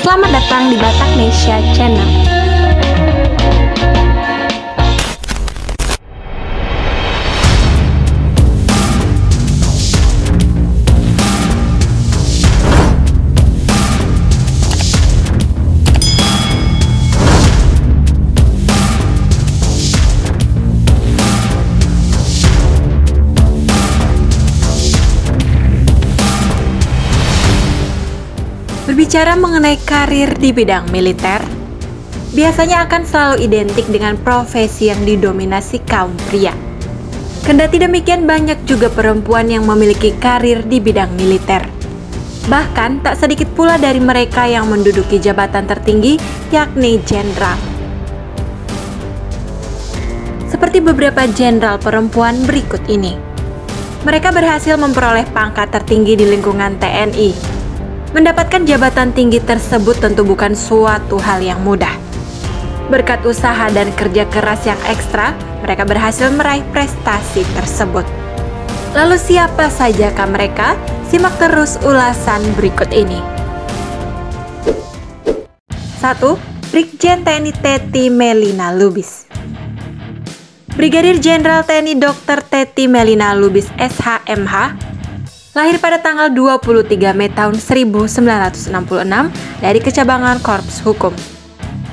selamat datang di Bataknesia Channel. Berbicara mengenai karir di bidang militer, biasanya akan selalu identik dengan profesi yang didominasi kaum pria. Kendati demikian, banyak juga perempuan yang memiliki karir di bidang militer. Bahkan, tak sedikit pula dari mereka yang menduduki jabatan tertinggi, yakni jenderal. Seperti beberapa jenderal perempuan berikut ini. Mereka berhasil memperoleh pangkat tertinggi di lingkungan TNI. Mendapatkan jabatan tinggi tersebut tentu bukan suatu hal yang mudah. Berkat usaha dan kerja keras yang ekstra, mereka berhasil meraih prestasi tersebut. Lalu siapa sajakah mereka? Simak terus ulasan berikut ini. 1. Brigjen TNI Teti Melina Lubis. Brigadir Jenderal TNI Dr. Teti Melina Lubis SH.MH lahir pada tanggal 23 Mei tahun 1966 dari kecabangan Korps Hukum.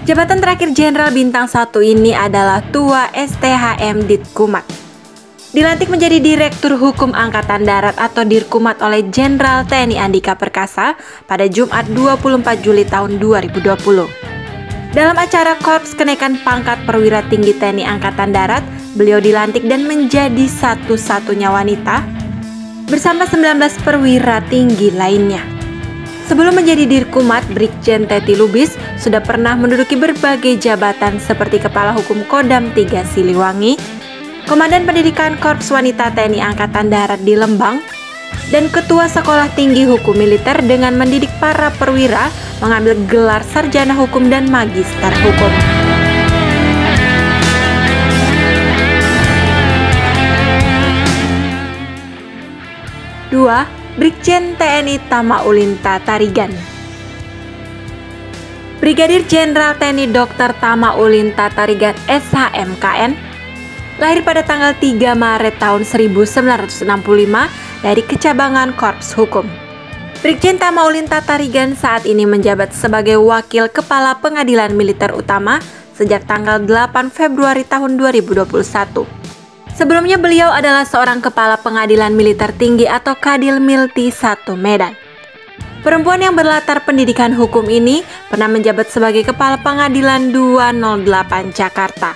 Jabatan terakhir Jenderal Bintang 1 ini adalah Tua STHM Ditkumat. Dilantik menjadi Direktur Hukum Angkatan Darat atau Dirkumat oleh Jenderal TNI Andika Perkasa pada Jumat 24 Juli tahun 2020. Dalam acara Korps Kenaikan Pangkat Perwira Tinggi TNI Angkatan Darat, beliau dilantik dan menjadi satu-satunya wanita bersama 19 perwira tinggi lainnya. Sebelum menjadi Dirkumat, Brigjen Teti Lubis sudah pernah menduduki berbagai jabatan seperti Kepala Hukum Kodam 3 Siliwangi, Komandan Pendidikan Korps Wanita TNI Angkatan Darat di Lembang, dan Ketua Sekolah Tinggi Hukum Militer dengan mendidik para perwira mengambil gelar Sarjana Hukum dan Magister Hukum. 2. Brigjen TNI Tamaulinta Tarigan. Brigadir Jenderal TNI Dr. Tamaulinta Tarigan SH.MKN lahir pada tanggal 3 Maret tahun 1965 dari kecabangan Korps Hukum. Brigjen Tamaulinta Tarigan saat ini menjabat sebagai Wakil Kepala Pengadilan Militer Utama sejak tanggal 8 Februari tahun 2021. Sebelumnya beliau adalah seorang Kepala Pengadilan Militer Tinggi atau Kadil Milti 1 Medan. Perempuan yang berlatar pendidikan hukum ini pernah menjabat sebagai Kepala Pengadilan 208 Jakarta.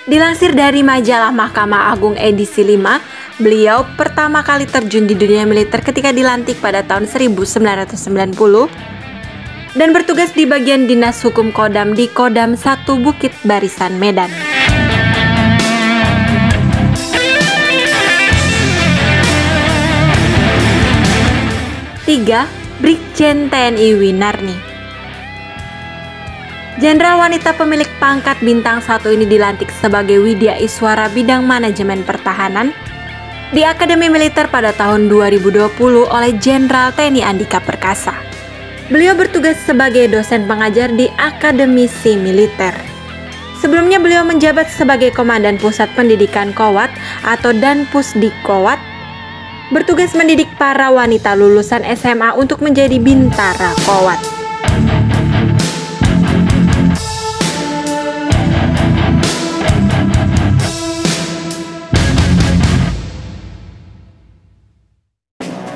Dilansir dari majalah Mahkamah Agung edisi 5, beliau pertama kali terjun di dunia militer ketika dilantik pada tahun 1990 dan bertugas di bagian Dinas Hukum Kodam di Kodam 1 Bukit Barisan Medan. 3. Brigjen TNI Winarni. Jenderal wanita pemilik pangkat Bintang 1 ini dilantik sebagai Widya Iswara Bidang Manajemen Pertahanan di Akademi Militer pada tahun 2020 oleh Jenderal TNI Andika Perkasa. Beliau bertugas sebagai dosen pengajar di Akademisi Militer. Sebelumnya beliau menjabat sebagai Komandan Pusat Pendidikan Kowat atau Danpusdik Kowat, bertugas mendidik para wanita lulusan SMA untuk menjadi Bintara Kowat.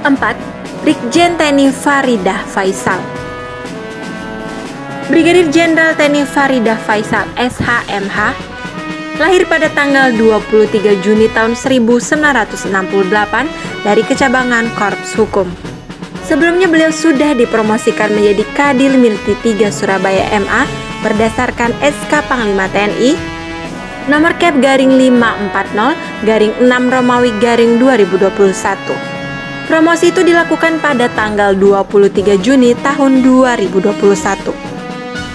Empat. Brigjen TNI Faridah Faisal. Brigadir Jenderal TNI Faridah Faisal SH.MH lahir pada tanggal 23 Juni tahun 1968 dari kecabangan Korps Hukum. Sebelumnya beliau sudah dipromosikan menjadi Kadil Milti 3 Surabaya MA berdasarkan SK Panglima TNI nomor Kep garing 540 garing 6 Romawi garing 2021. Promosi itu dilakukan pada tanggal 23 Juni tahun 2021.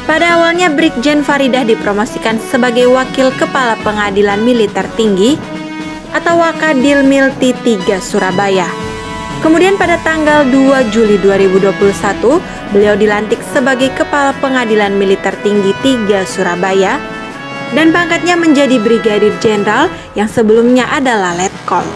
Pada awalnya Brigjen Faridah dipromosikan sebagai Wakil Kepala Pengadilan Militer Tinggi atau Wakadil Milti 3 Surabaya. Kemudian pada tanggal 2 Juli 2021, beliau dilantik sebagai Kepala Pengadilan Militer Tinggi 3 Surabaya dan pangkatnya menjadi Brigadir Jenderal yang sebelumnya adalah Letkol.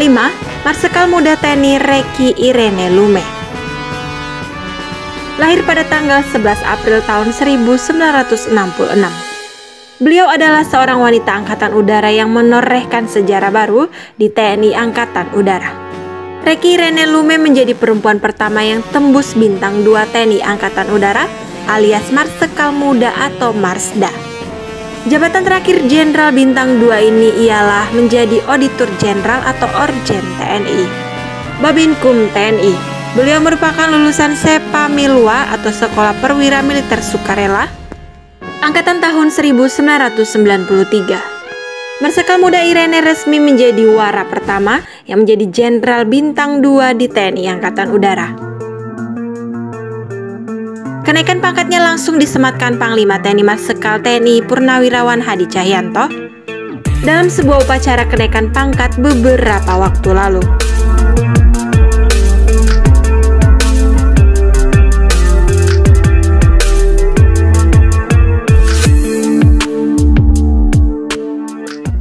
Lima, Marsikal Muda TNI Reky Irene Lume. Lahir pada tanggal 11 April tahun 1966. Beliau adalah seorang wanita angkatan udara yang menorehkan sejarah baru di TNI Angkatan Udara. Reky Irene Lume menjadi perempuan pertama yang tembus bintang 2 TNI Angkatan Udara alias Marsikal Muda atau Marsda. Jabatan terakhir Jenderal Bintang 2 ini ialah menjadi Auditor Jenderal atau Orjen TNI. Babinkum TNI. Beliau merupakan lulusan Sepa Milwa atau Sekolah Perwira Militer Sukarela angkatan tahun 1993. Marsikal Muda Irene resmi menjadi wara pertama yang menjadi Jenderal Bintang 2 di TNI Angkatan Udara. Kenaikan pangkatnya langsung disematkan Panglima TNI Marsikal TNI Purnawirawan Hadi Cahyanto dalam sebuah upacara kenaikan pangkat beberapa waktu lalu.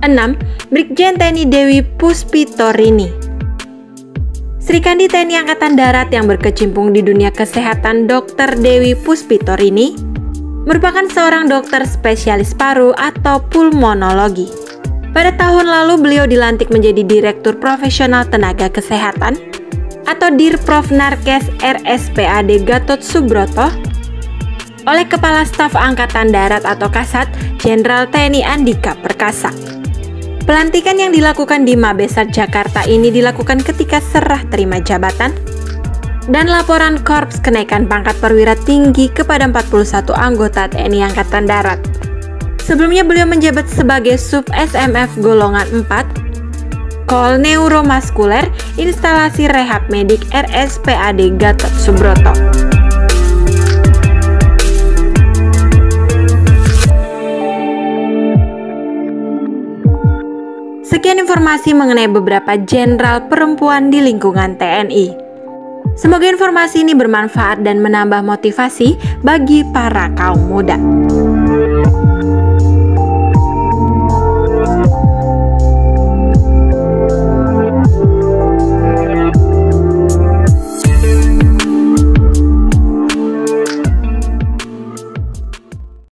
Enam, Brigjen TNI Dewi Puspitorini. Srikandi TNI Angkatan Darat yang berkecimpung di dunia kesehatan Dr. Dewi Puspitorini merupakan seorang dokter spesialis paru atau pulmonologi. Pada tahun lalu beliau dilantik menjadi Direktur Profesional Tenaga Kesehatan atau Dirprofnarkes RSPAD Gatot Subroto oleh Kepala Staf Angkatan Darat atau Kasat Jenderal TNI Andika Perkasa. Pelantikan yang dilakukan di Mabesat Jakarta ini dilakukan ketika serah terima jabatan dan laporan Korps Kenaikan Pangkat Perwira Tinggi kepada 41 anggota TNI Angkatan Darat. Sebelumnya beliau menjabat sebagai Sub SMF Golongan 4, Kol Neuromaskuler, Instalasi Rehab Medik RSPAD Gatot Subroto. Sekian informasi mengenai beberapa jenderal perempuan di lingkungan TNI. Semoga informasi ini bermanfaat dan menambah motivasi bagi para kaum muda.